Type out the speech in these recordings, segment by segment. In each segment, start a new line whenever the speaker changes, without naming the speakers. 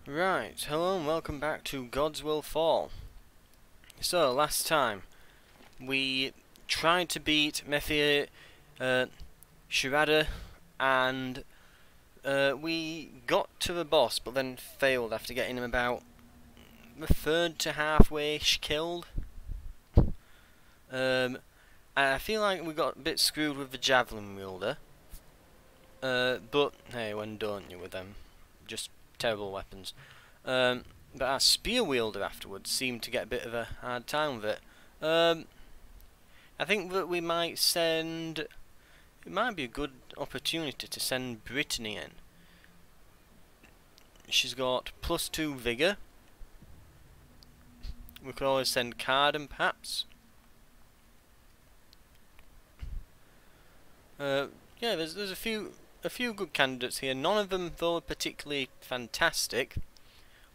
Right, hello and welcome back to Gods Will Fall. So, last time we tried to beat Methia, Shirada, and we got to the boss, but then failed after getting him about the third to halfway-ish killed. And I feel like we got a bit screwed with the javelin wielder. But hey, when don't you with them? Just terrible weapons. But our spear wielder afterwards seemed to get a bit of a hard time with it. I think that we might send... It might be a good opportunity to send Brittany in. She's got +2 vigour. We could always send Carden, perhaps. Yeah, there's a few good candidates here. None of them, though, are particularly fantastic.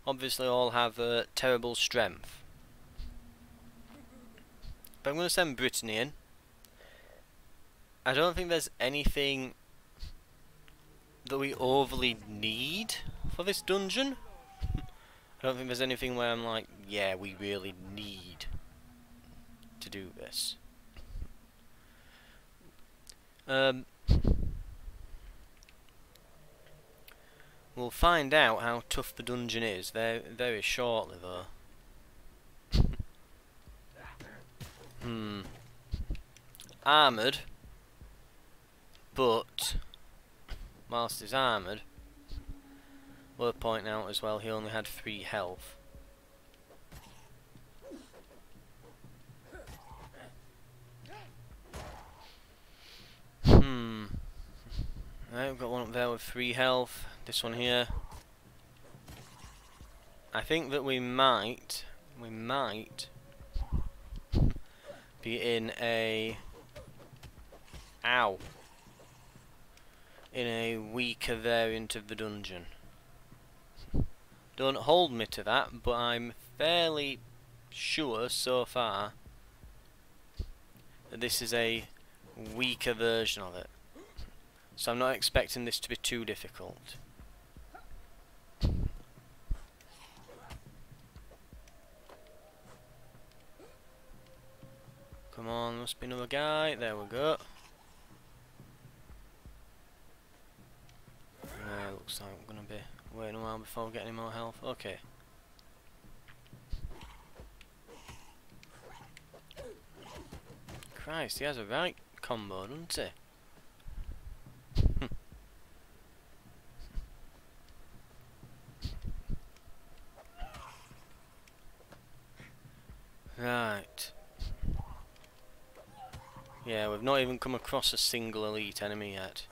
Obviously, all have terrible strength. But I'm going to send Brittany in. I don't think there's anything that we overly need for this dungeon. I don't think there's anything where I'm like, yeah, we really need to do this. We'll find out how tough the dungeon is very shortly, though. Armoured, but whilst he's armoured, worth pointing out as well, he only had 3 health. Right, we've got one up there with 3 health. This one here. I think that we might be in a weaker variant of the dungeon. Don't hold me to that, but I'm fairly sure so far that this is a weaker version of it. So I'm not expecting this to be too difficult. Come on, must be another guy. There we go. Looks like we're gonna be waiting a while before we get any more health. Okay. Christ, he has a right combo, doesn't he? Right. Yeah, we've not even come across a single elite enemy yet.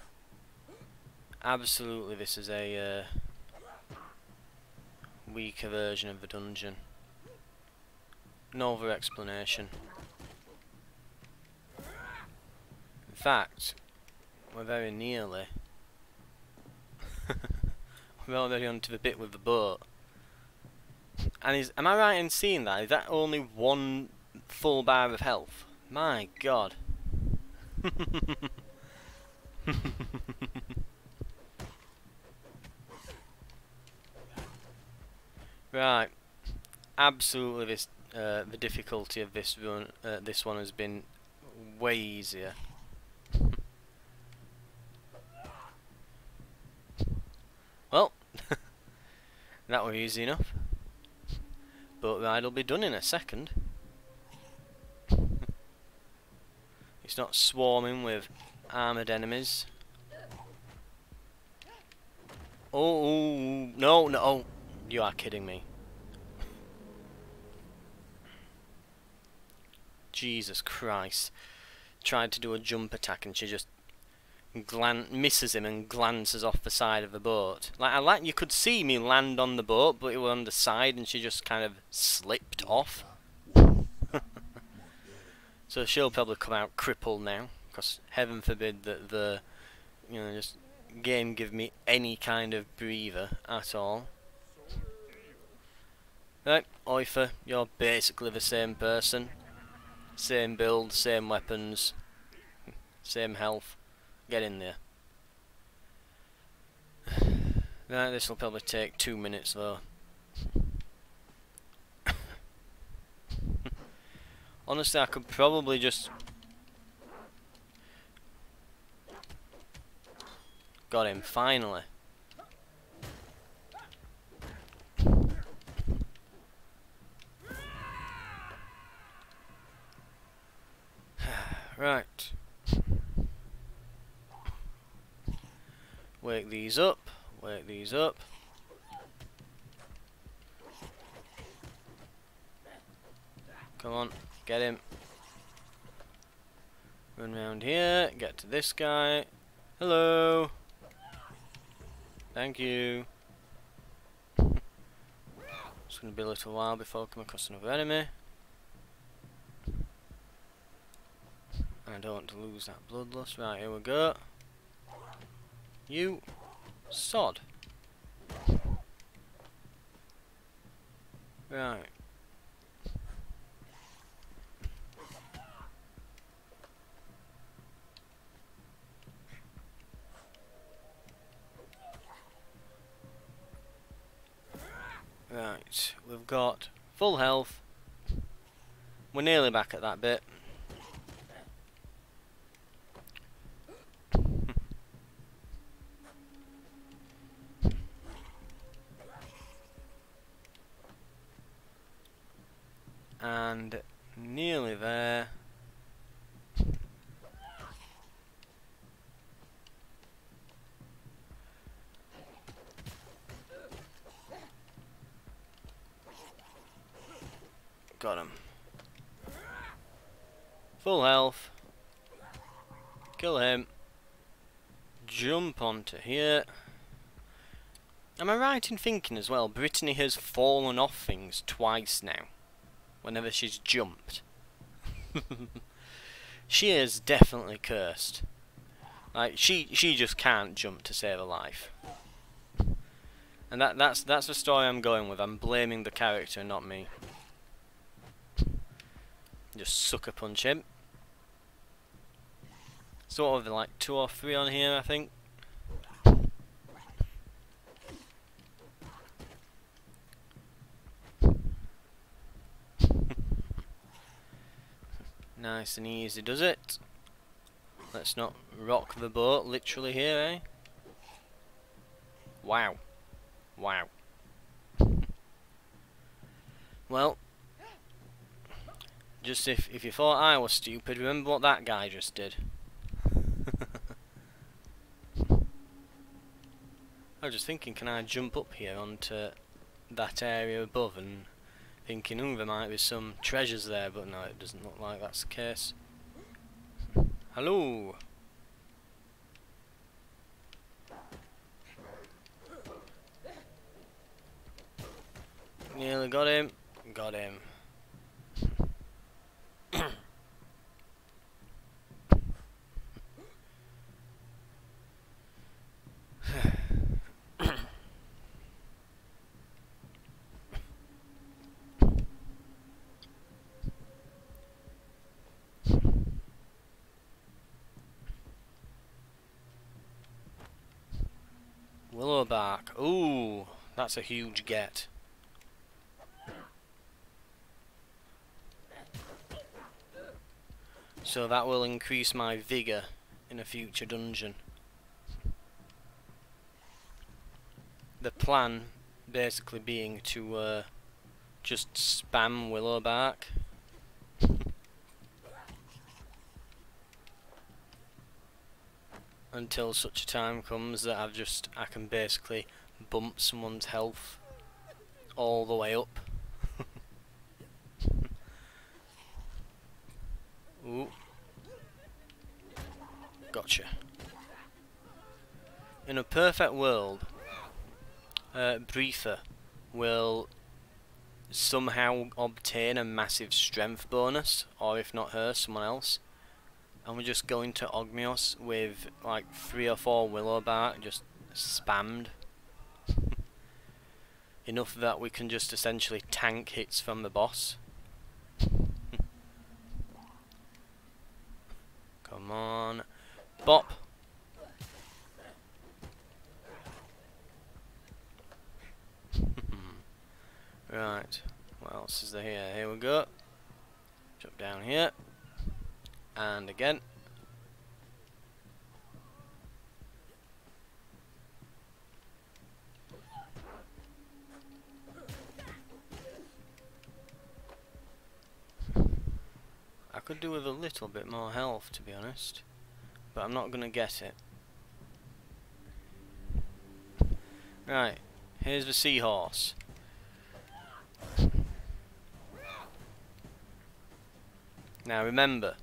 Absolutely, this is a weaker version of the dungeon. No other explanation. In fact, we're very nearly. We're already onto the bit with the boat. And am I right in seeing that? Is that only 1 full bar of health? My God. Right. Absolutely, this the difficulty of this run, this one has been way easier. Well, that was easy enough. Boat ride will be done in a second. It's not swarming with armoured enemies. Oh, no, no. You are kidding me. Jesus Christ. Tried to do a jump attack and she just misses him and glances off the side of the boat. Like you could see me land on the boat, but it was on the side and she just kind of slipped off. So she'll probably come out crippled now, because heaven forbid that the just game give me any kind of breather at all. Right, Oifer, you're basically the same person. Same build, same weapons, same health. Get in there. Right, this will probably take 2 minutes though. Honestly, I could probably just... Got him, finally. Right. Wake these up. Wake these up. Come on, get him. Run round here, get to this guy. Hello. Thank you. It's going to be a little while before I come across another enemy. And I don't want to lose that bloodlust. Right, here we go. You sod. Right. Right, we've got full health. We're nearly back at that bit. And nearly there. Got him. Full health. Kill him. Jump onto here. Am I right in thinking as well, Brittany has fallen off things twice now, whenever she's jumped? She is definitely cursed. Like, she just can't jump to save her life. And that's the story I'm going with. I'm blaming the character, not me. Just sucker punch him. Sort of like 2 or 3 on here, I think. Nice and easy does it. Let's not rock the boat literally here, eh? Wow. Wow. Well, just if you thought I was stupid, remember what that guy just did. I was just thinking, can I jump up here onto that area above, and thinking, oh, there might be some treasures there, but no, it doesn't look like that's the case. Hello. Nearly got him. Got him. Willow bark. Ooh, that's a huge get. So that will increase my vigour in a future dungeon. The plan basically being to just spam willow bark. Until such a time comes that I can basically bump someone's health all the way up. Ooh. Gotcha. In a perfect world, Breather will somehow obtain a massive strength bonus, or if not her, someone else. And we're just going to Ogmios with like 3 or 4 willow bark just spammed. Enough that we can just essentially tank hits from the boss. Come on. Bop. Right. What else is there here? Here we go. Jump down here. And again. I could do with a little bit more health, to be honest, but I'm not gonna get it. Right, here's the seahorse. Now remember,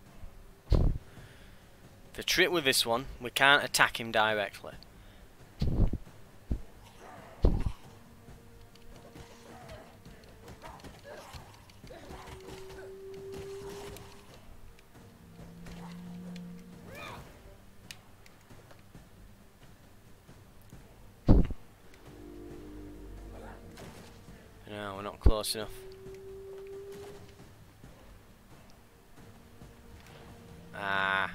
the trick with this one, we can't attack him directly. No, we're not close enough. Ah.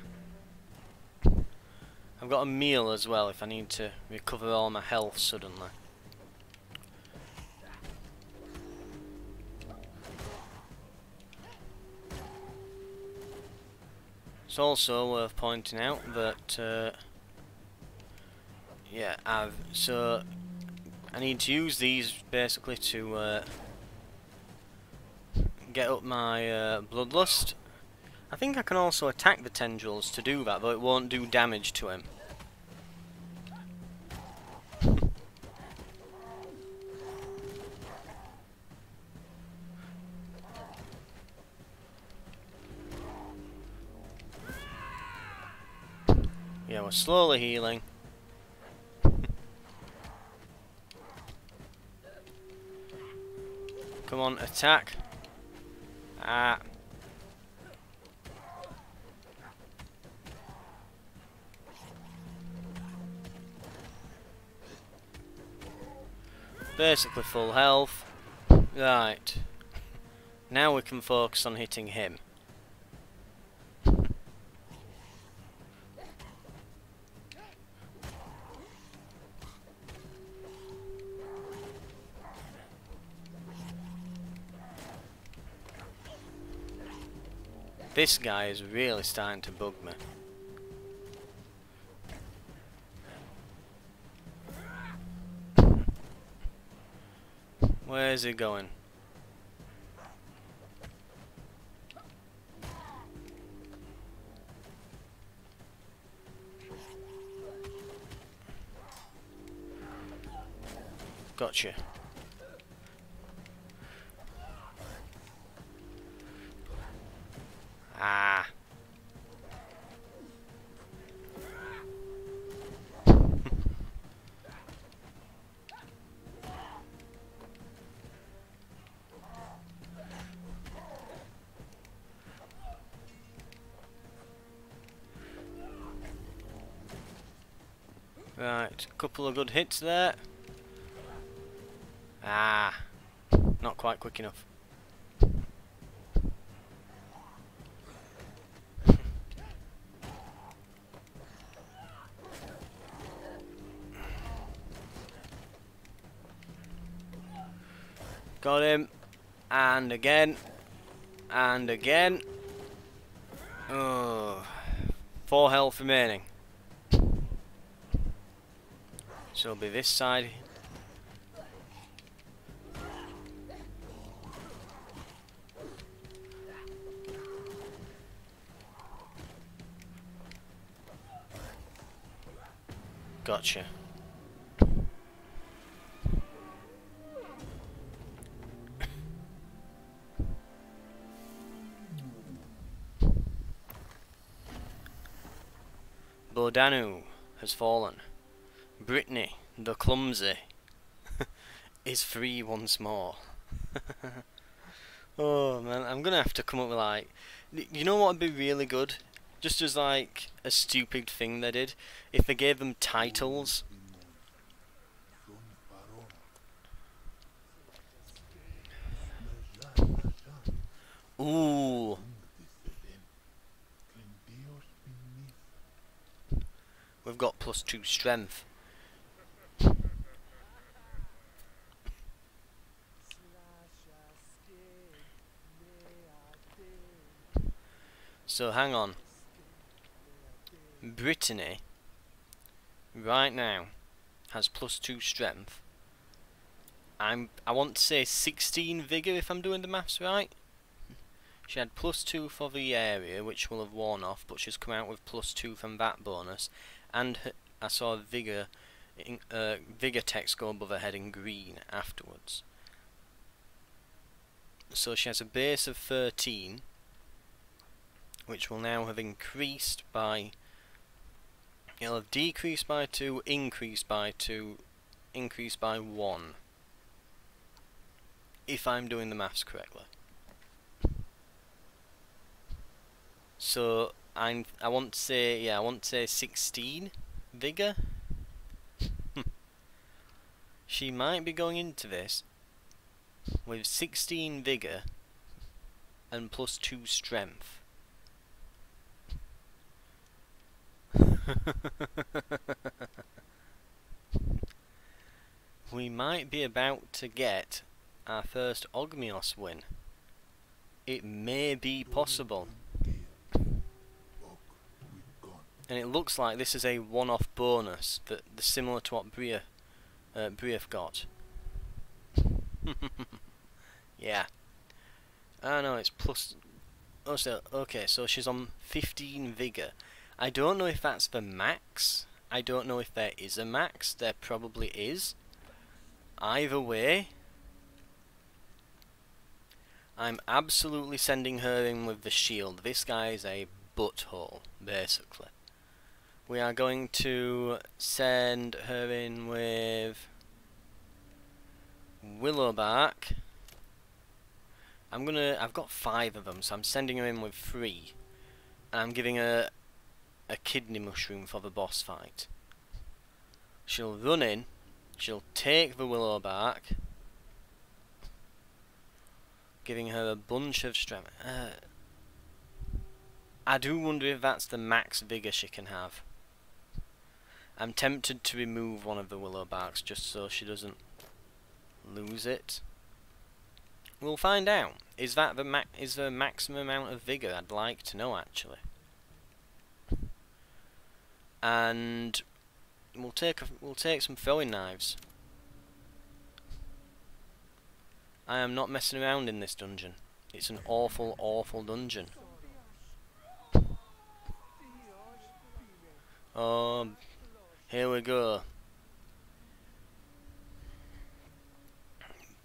I've got a meal as well if I need to recover all my health suddenly. It's also worth pointing out that yeah, I need to use these basically to get up my bloodlust. I think I can also attack the tendrils to do that, but it won't do damage to him. Yeah, we're slowly healing. Come on, attack. Ah. Basically full health. Right. Now we can focus on hitting him. This guy is really starting to bug me. Where is he going? Gotcha. Ah. Right, couple of good hits there. Ah, not quite quick enough. Got him, and again, and again. Oh, 4 health remaining. So it'll be this side. Gotcha. Bodanu has fallen. Brittany, the clumsy, is free once more. Oh man, I'm gonna have to come up with like, you know what would be really good? Just as like a stupid thing they did, if they gave them titles. Ooh. We've got +2 strength. So hang on. Brittany, right now, has +2 strength. I want to say 16 vigour if I'm doing the maths right. She had +2 for the area, which will have worn off, but she's come out with +2 from that bonus. And I saw vigour text go above her head in green afterwards. So she has a base of 13, which will now have increased by... It'll have decreased by 2, increased by 2, increased by 1. If I'm doing the maths correctly. So I want to say 16 vigour. She might be going into this with 16 vigour and +2 strength. We might be about to get our first Ogmios win. It may be possible. And it looks like this is a one-off bonus, similar to what Brief got. Yeah. Ah no, it's plus... Oh, so, okay, so she's on 15 vigour. I don't know if that's the max. I don't know if there is a max. There probably is. Either way, I'm absolutely sending her in with the shield. This guy is a butthole, basically. We are going to send her in with Willowbark. I've got 5 of them, so I'm sending her in with 3. And I'm giving her a kidney mushroom for the boss fight. She'll run in, she'll take the Willowbark, giving her a bunch of strength. I do wonder if that's the max vigour she can have. I'm tempted to remove one of the Willowbarks just so she doesn't lose it. We'll find out. Is that the maximum amount of vigour? I'd like to know actually. And we'll take some throwing knives. I am not messing around in this dungeon. It's an awful, awful dungeon. Here we go.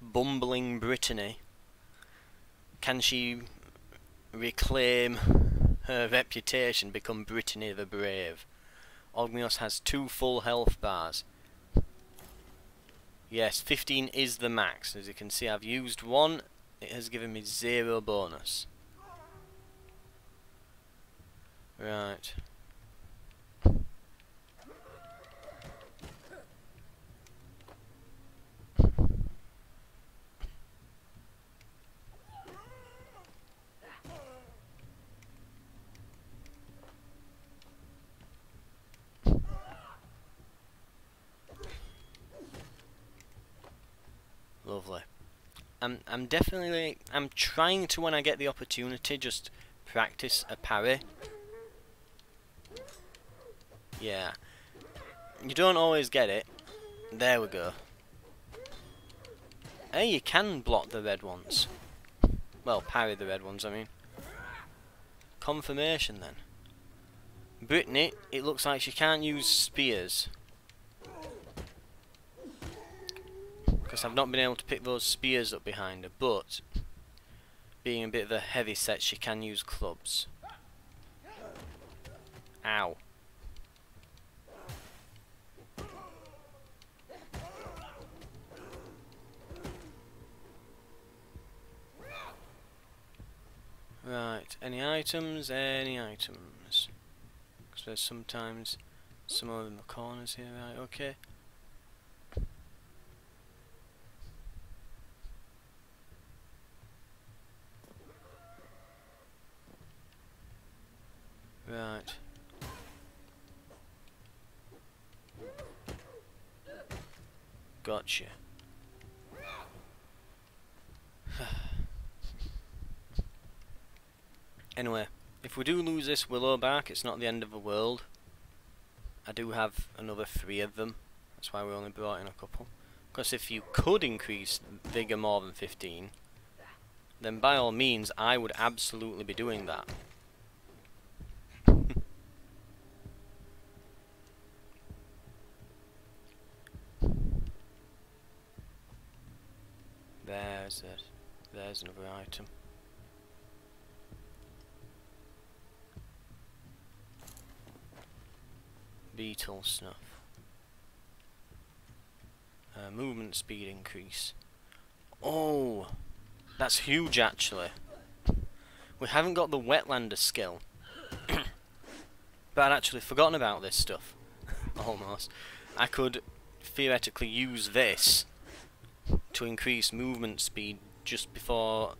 Bumbling Brittany. Can she reclaim her reputation, become Brittany the Brave? Ogmios has 2 full health bars. Yes, 15 is the max. As you can see, I've used 1. It has given me 0 bonus. Right. Lovely. I'm trying to, when I get the opportunity, just practice a parry. Yeah. You don't always get it. There we go. Hey, you can block the red ones. Well, parry the red ones, I mean. Confirmation then. Brittany, it looks like she can't use spears. Because I've not been able to pick those spears up behind her, but being a bit of a heavy set, she can use clubs. Ow. Right, any items? Any items? Because there's sometimes some over in the corners here, right, okay. Right. Gotcha. Anyway, If we do lose this willow bark, it's not the end of the world. I do have another 3 of them. That's why we only brought in a couple. Because if you could increase vigour more than 15, then by all means I would absolutely be doing that. There's it. There's another item. Beetle snuff. Movement speed increase. Oh, that's huge actually. We haven't got the wetlander skill. But I'd actually forgotten about this stuff. Almost. I could theoretically use this to increase movement speed just before,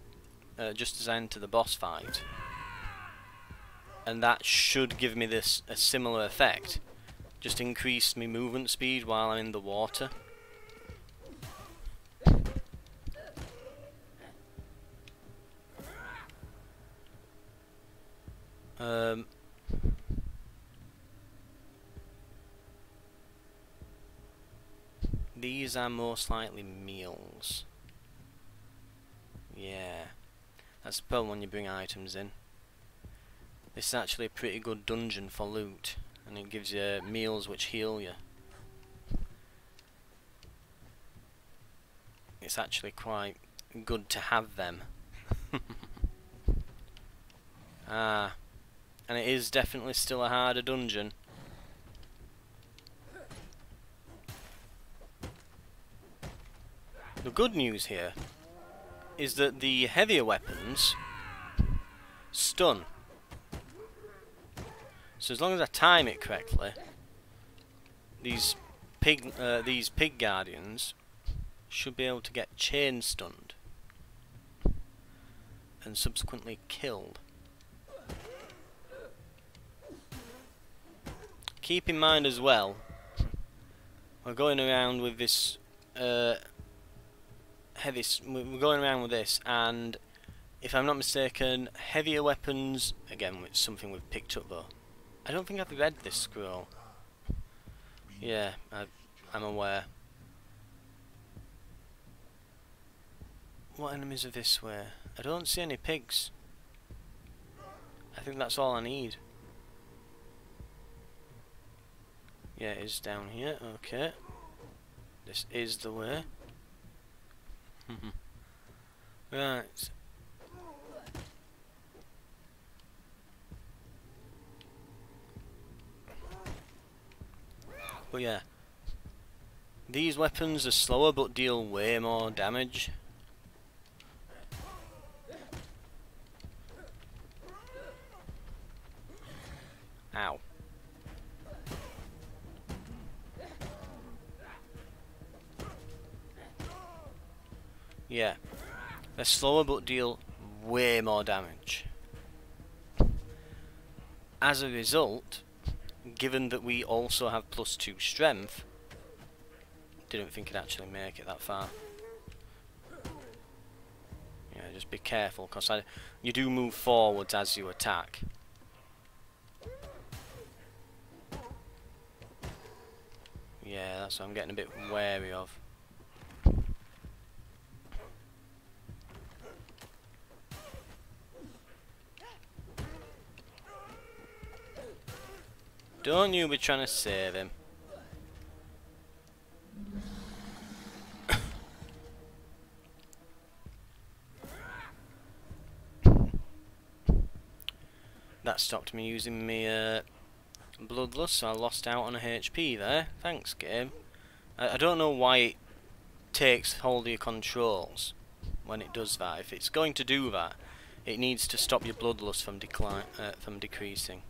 just as I enter the boss fight. And that should give me this a similar effect. Just increase me movement speed while I'm in the water. These are most likely meals. Yeah, that's the problem when you bring items in. This is actually a pretty good dungeon for loot, and it gives you meals which heal you. It's actually quite good to have them. Ah, and it is definitely still a harder dungeon. The good news here is that the heavier weapons stun. So as long as I time it correctly, these pig guardians should be able to get chain stunned and subsequently killed. Keep in mind as well, we're going around with this we're going around with this, and if I'm not mistaken, heavier weapons, again, it's something we've picked up though. I don't think I've read this scroll. Yeah, I'm aware. What enemies are this way? I don't see any pigs. I think that's all I need. Yeah, it is down here, okay. This is the way. Right. But yeah, these weapons are slower but deal way more damage. Ow. Yeah, they're slower but deal way more damage. As a result, given that we also have +2 strength, didn't think it'd actually make it that far. Yeah, just be careful, because you do move forwards as you attack. Yeah, that's what I'm getting a bit wary of. Don't you be trying to save him. That stopped me using my bloodlust, so I lost out on a HP there. Thanks, game. I don't know why it takes hold of your controls when it does that. If it's going to do that, it needs to stop your bloodlust from decreasing.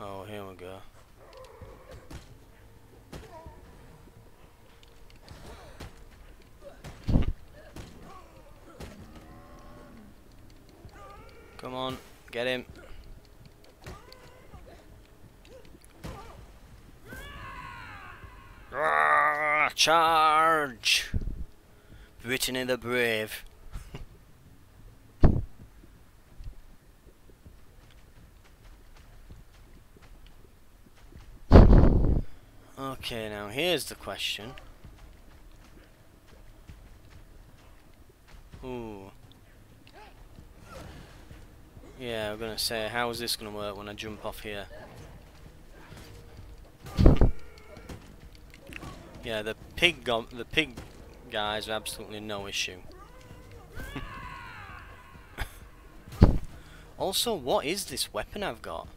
Oh, here we go. Come on, get him. Charge! Brittany the Brave. Okay, now here's the question. Ooh. Yeah, I'm gonna say, how is this gonna work when I jump off here? Yeah, the pig guys are absolutely no issue. Also, what is this weapon I've got?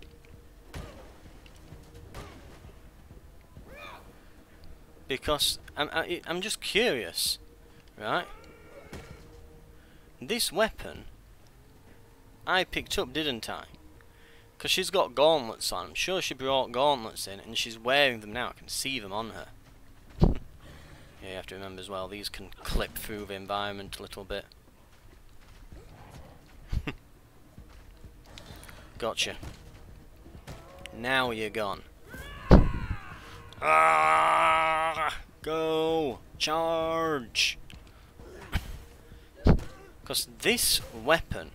Because I'm just curious, right? This weapon I picked up, didn't I? Because she's got gauntlets on. I'm sure she brought gauntlets in, and she's wearing them now. I can see them on her. Yeah, you have to remember as well, these can clip through the environment a little bit. Gotcha. Now you're gone. Ah, go! Charge! Because this weapon,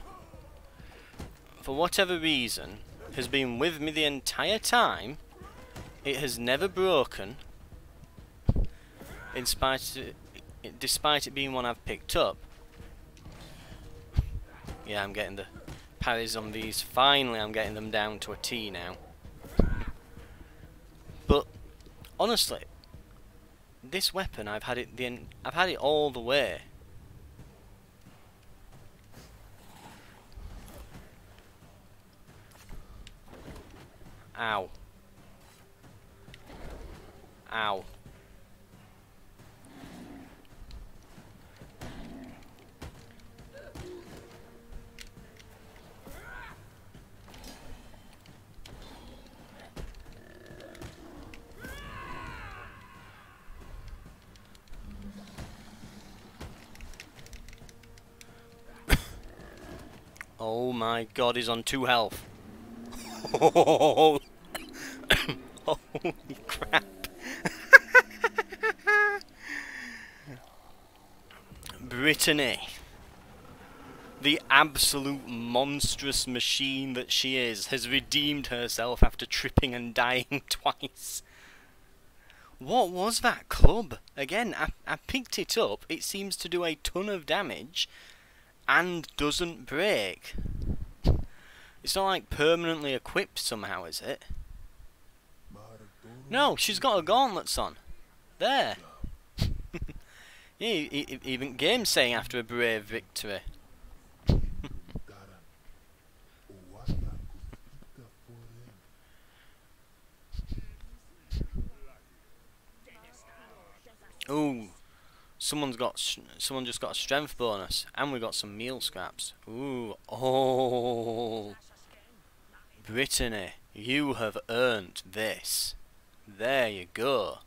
for whatever reason, has been with me the entire time. It has never broken, despite it being one I've picked up. Yeah, I'm getting the parries on these. Finally, I'm getting them down to a T now. But honestly, this weapon, I've had it all the way. Ow. Ow. Oh my god, he's on 2 health. Holy crap. Brittany, the absolute monstrous machine that she is, has redeemed herself after tripping and dying twice. What was that club? Again, I picked it up. It seems to do a ton of damage and doesn't break. It's not like permanently equipped somehow, is it? No, she's got her gauntlets on. There. Yeah, even game's saying after a brave victory. Ooh, someone just got a strength bonus, and we got some meal scraps. Ooh, oh, Brittany, you have earned this. There you go.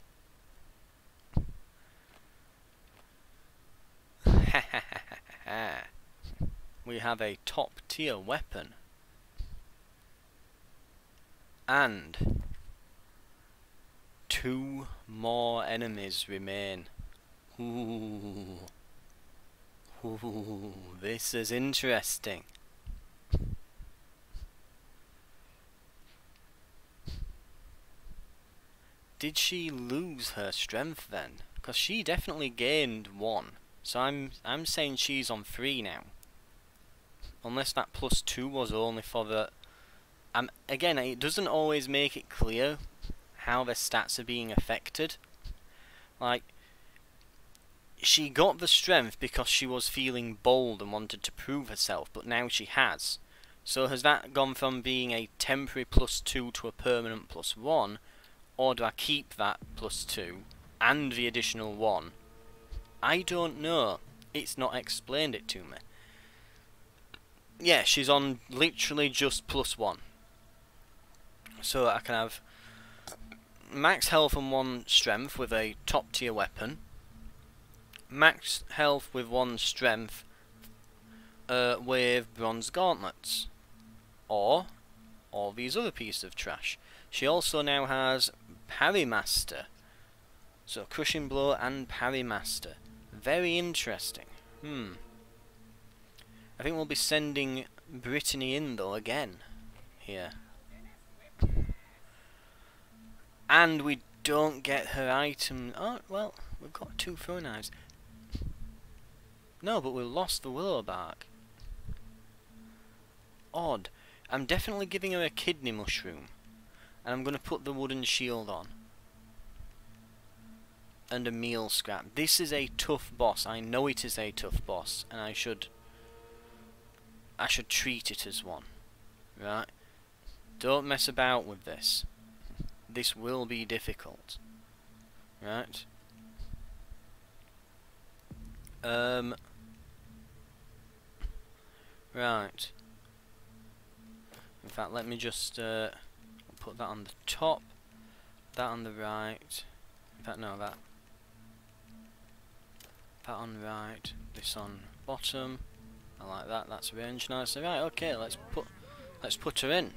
We have a top tier weapon. And 2 more enemies remain. Ooh. Ooh, this is interesting. Did she lose her strength then? Because she definitely gained 1. So I'm saying she's on 3 now. Unless that +2 was only for the... again, it doesn't always make it clear how the stats are being affected. Like, she got the strength because she was feeling bold and wanted to prove herself, but now she has. So has that gone from being a temporary +2 to a permanent +1, or do I keep that +2 and the additional 1? I don't know. It's not explained it to me. Yeah, she's on literally just +1. So I can have max health and 1 strength with a top tier weapon, max health with 1 strength with bronze gauntlets, or all these other pieces of trash. She also now has Parry Master, So crushing blow and parry master. Very interesting. I think we'll be sending Brittany in though again here. And we don't get her item. Oh well, we've got 2 throwing knives. No, but we lost the willow bark. Odd. I'm definitely giving her a kidney mushroom. And I'm going to put the wooden shield on. And a meal scrap. This is a tough boss. I know it is a tough boss. And I should treat it as one. Right? Don't mess about with this. This will be difficult. Right? Right. In fact, let me just put that on the top, that on the right. In fact, no, that on right, this on bottom. I like that. That's arranged nicely. Right. Okay. Let's put her in.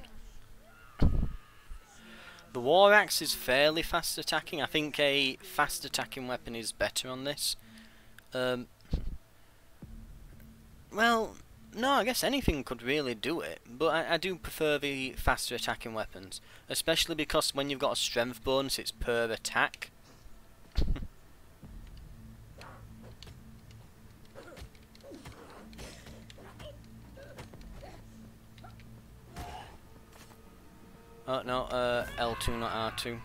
The war axe is fairly fast attacking. I think a fast attacking weapon is better on this. Well, no, I guess anything could really do it, but I do prefer the faster attacking weapons, especially because when you've got a strength bonus, it's per attack. Oh no, L2 not R2.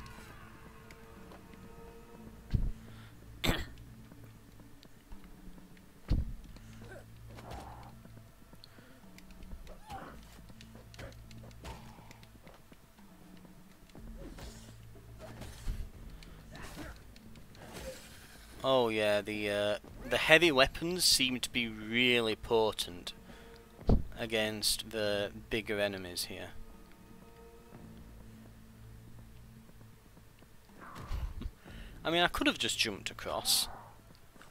Oh yeah, the heavy weapons seem to be really potent against the bigger enemies here. I mean, I could have just jumped across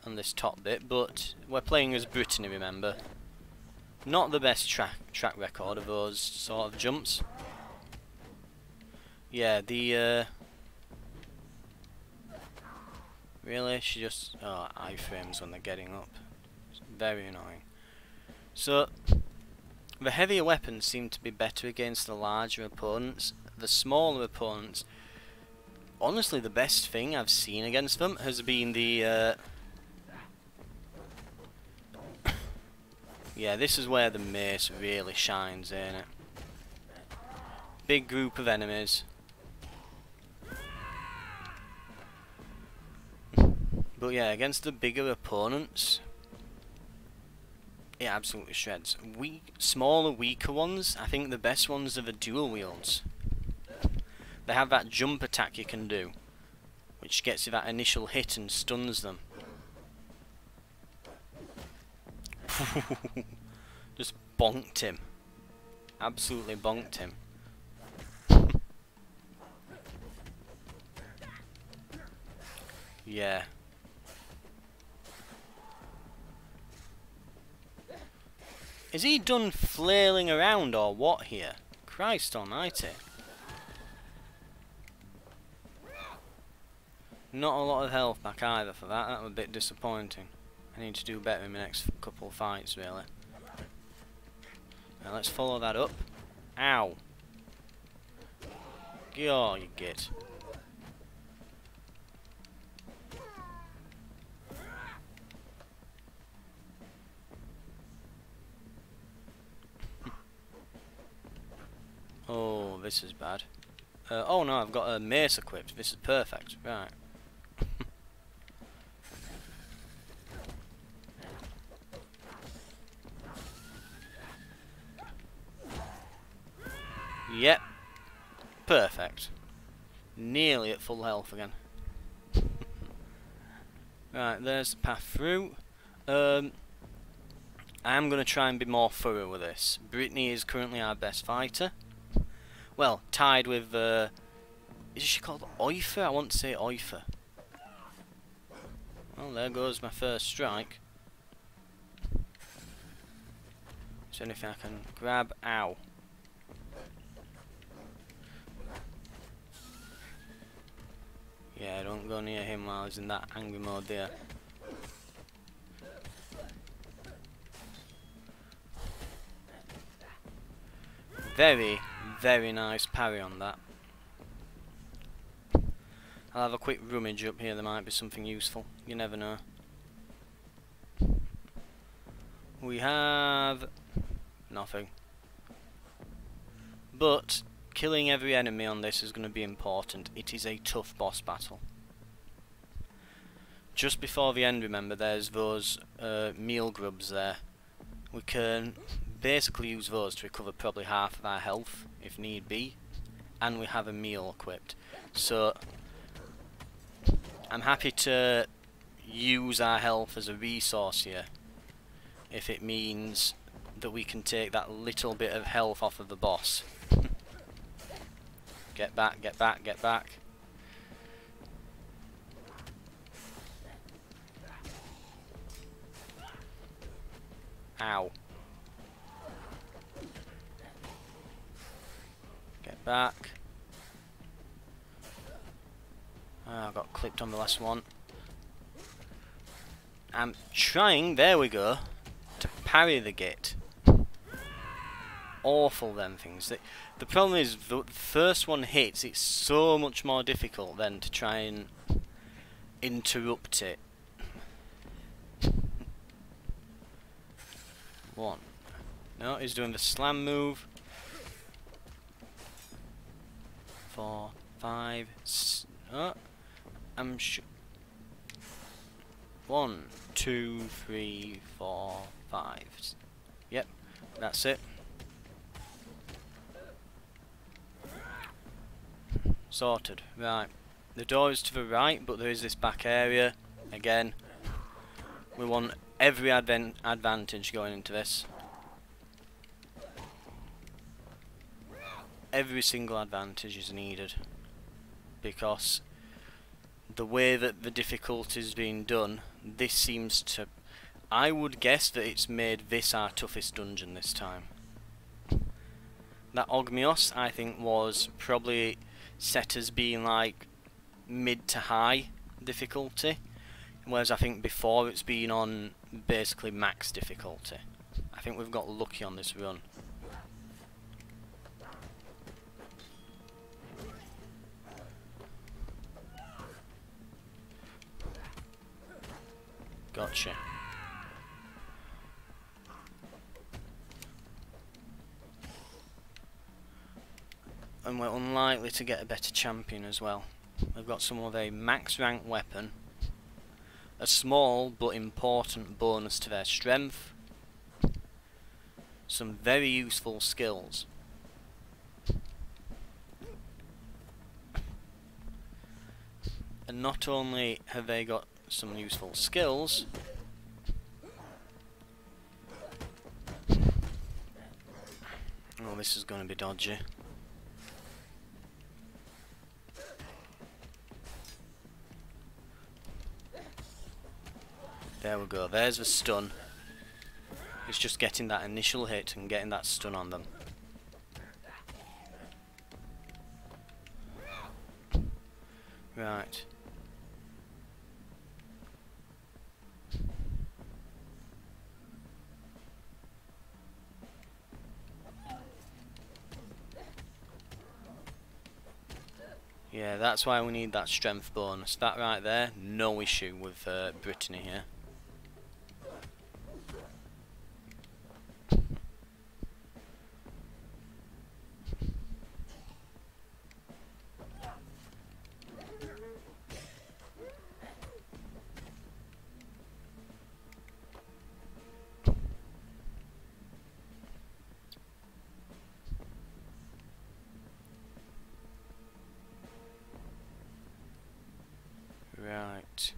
on this top bit, but we're playing as Brittany, remember. Not the best track record of those sort of jumps. Yeah, the really, she just iframes when they're getting up. It's very annoying. So the heavier weapons seem to be better against the larger opponents. The smaller opponents, honestly, the best thing I've seen against them has been the yeah, this is where the mace really shines, ain't it? Big group of enemies. But yeah, against the bigger opponents, it absolutely shreds. Smaller, weaker ones, I think the best ones are the dual wields. They have that jump attack you can do, which gets you that initial hit and stuns them. Just bonked him. Absolutely bonked him. Yeah. Is he done flailing around or what here? Christ almighty. Not a lot of health back either for that. That was a bit disappointing. I need to do better in my next couple of fights, really. Now let's follow that up. Ow. Oh, you git. Oh, this is bad. Oh no, I've got a mace equipped. This is perfect. Right. Yep. Perfect. Nearly at full health again. Right, there's the path through. I am going to try and be more thorough with this. Brittany is currently our best fighter. Well, tied with, is she called Oifer? I want to say Oifer. Well, there goes my first strike. Is there anything I can grab? Ow. Yeah, don't go near him while he's in that angry mode there. Very, very nice parry on that. I'll have a quick rummage up here, there might be something useful. You never know. We have nothing. But killing every enemy on this is going to be important. It is a tough boss battle. Just before the end, remember, there's those meal grubs there. We can basically use those to recover probably half of our health, if need be. And we have a meal equipped. So, I'm happy to use our health as a resource here, if it means that we can take that little bit of health off of the boss. Get back, get back, get back. Ow. Get back. I got clipped on the last one. I'm trying, there we go, to parry the git. Awful them things. The problem is the first one hits, it's so much more difficult then to try and interrupt it. One. No, he's doing the slam move. 4, 5, oh, I'm sure. 1, 2, 3, 4, 5. Yep, that's it. Sorted. Right. The door is to the right, but there is this back area. Again, we want every advantage going into this. Every single advantage is needed, because the way that the difficulty is being done, this seems to... I would guess that it's made this our toughest dungeon this time. That Ogmios, I think, was probably set as being like mid to high difficulty, whereas I think before it's been on basically max difficulty. I think we've got lucky on this run. Gotcha. And we're unlikely to get a better champion as well. We've got some of a max rank weapon, a small but important bonus to their strength, some very useful skills. And not only have they got some useful skills, oh, this is going to be dodgy. There we go, there's the stun. It's just getting that initial hit and getting that stun on them. Right. Yeah, that's why we need that strength bonus. That right there, no issue with Brittany here. Right.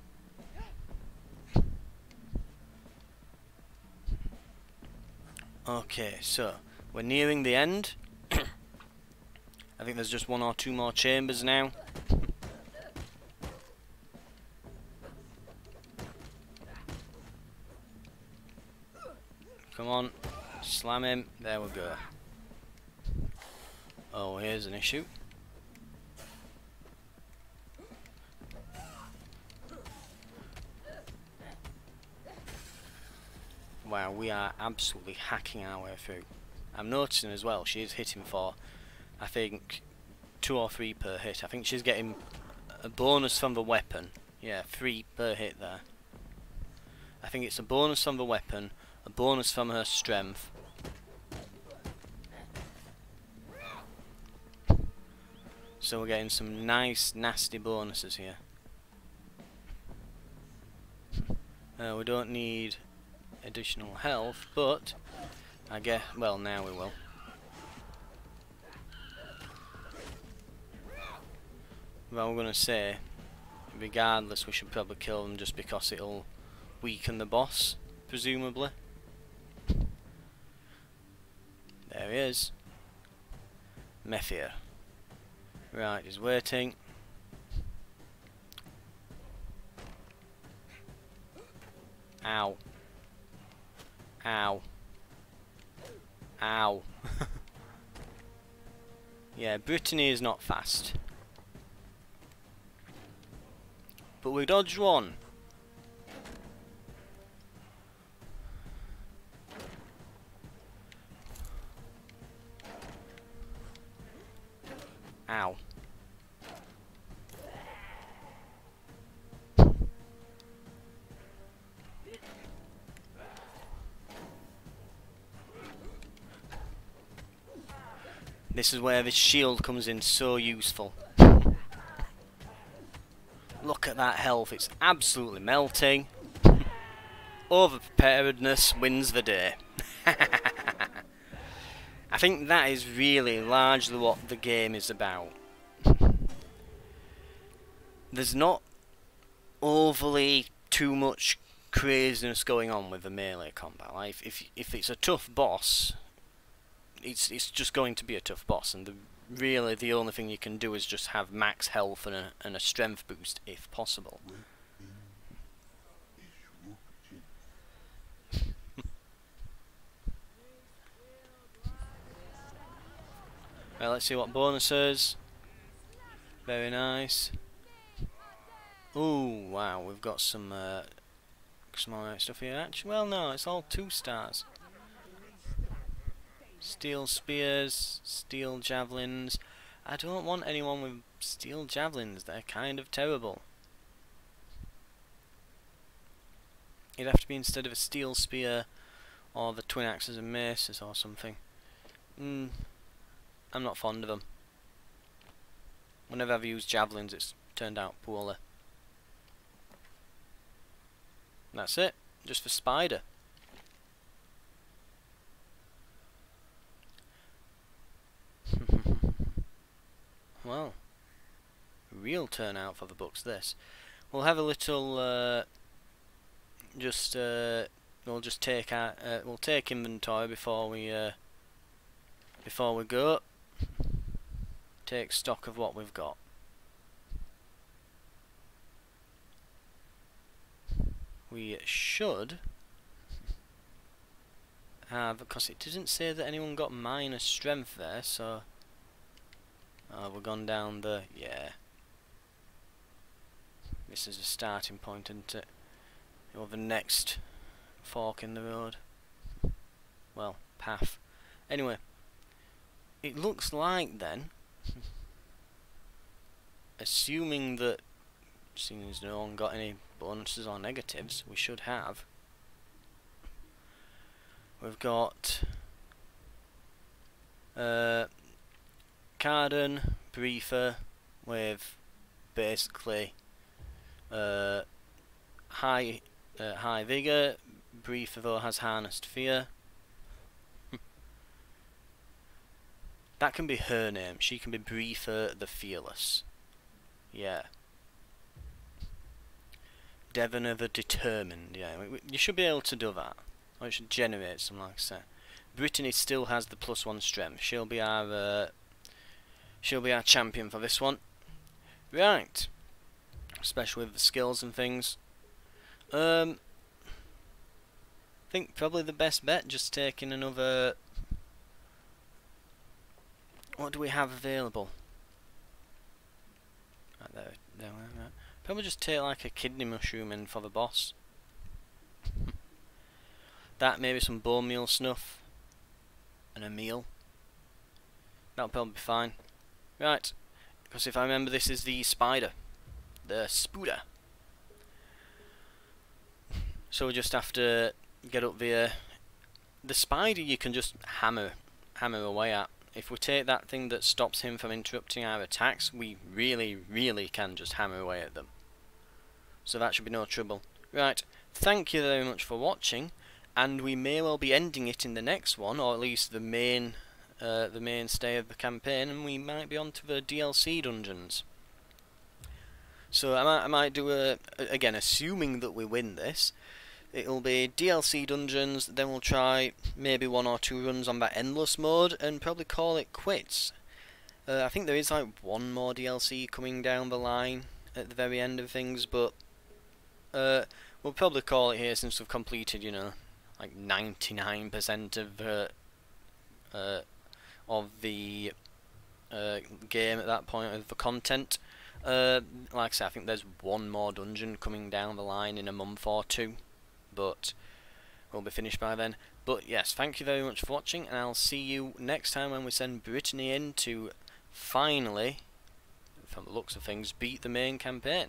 Okay, so we're nearing the end. I think there's just 1 or 2 more chambers now. Come on, slam him. There we go. Oh, here's an issue. wow, we are absolutely hacking our way through. I'm noticing as well, she is hitting for, I think, 2 or 3 per hit. I think she's getting a bonus from the weapon. Yeah, 3 per hit there. I think it's a bonus from the weapon, a bonus from her strength. So we're getting some nice, nasty bonuses here. We don't need additional health, but I guess, well, now we will. Well, I'm going to say, regardless, we should probably kill them just because it'll weaken the boss, presumably. There he is. Methia. Right, he's waiting. Ow. Ow. Ow. Yeah, Brittany is not fast. But we dodged one. Ow. This is where this shield comes in so useful. Look at that health, it's absolutely melting. Overpreparedness wins the day. I think that is really largely what the game is about. There's not overly too much craziness going on with the melee combat. Like if it's a tough boss, it's just going to be a tough boss, and really the only thing you can do is just have max health and a strength boost if possible. Well, let's see what bonuses. Very nice. Ooh, wow, we've got some alright stuff here. Actually, well, no, it's all 2 stars. Steel spears, steel javelins. I don't want anyone with steel javelins, they're kind of terrible. It'd have to be instead of a steel spear or the twin axes and maces or something. I'm not fond of them. Whenever I've used javelins, it's turned out poorly. And that's it, just for Spider. Well, real turnout for the books. This. We'll have a little. We'll just take our. We'll take inventory before we go. Take stock of what we've got. We should have, because it didn't say that anyone got minus strength there, so we've gone down the, yeah. This is a starting point, isn't it? Or the next fork in the road. Well, path. Anyway, it looks like then, assuming that, seeing as no one got any bonuses or negatives, we should have. We've got Carden, Briefer, with basically high vigor. Briefer though has harnessed fear. That can be her name. She can be Briefer the Fearless. Yeah. Devon the Determined. Yeah, you should be able to do that. Or it should generate some, like I said. Brittany still has the +1 strength. She'll be our champion for this one. Right. Especially with the skills and things. I think probably the best bet, just taking another. What do we have available? Right there, right. Probably just take like a kidney mushroom in for the boss. That, maybe some bone meal snuff, and a meal. That'll probably be fine. Right, because if I remember, this is the spider. The spooder. So we just have to get up there. The spider you can just hammer away at. If we take that thing that stops him from interrupting our attacks, we really can just hammer away at them. So that should be no trouble. Right, thank you very much for watching, and we may well be ending it in the next one, or at least the mainstay of the campaign, and we might be on to the DLC dungeons. So I might do again, assuming that we win this, it'll be DLC dungeons, then we'll try maybe 1 or 2 runs on that endless mode, and probably call it quits. I think there is like 1 more DLC coming down the line at the very end of things, but we'll probably call it here since we've completed, you know, like 99% of the game at that point, of the content. Like I say, I think there's 1 more dungeon coming down the line in a month or 2, but we'll be finished by then. But yes, thank you very much for watching, and I'll see you next time when we send Brittany in to finally, from the looks of things, beat the main campaign.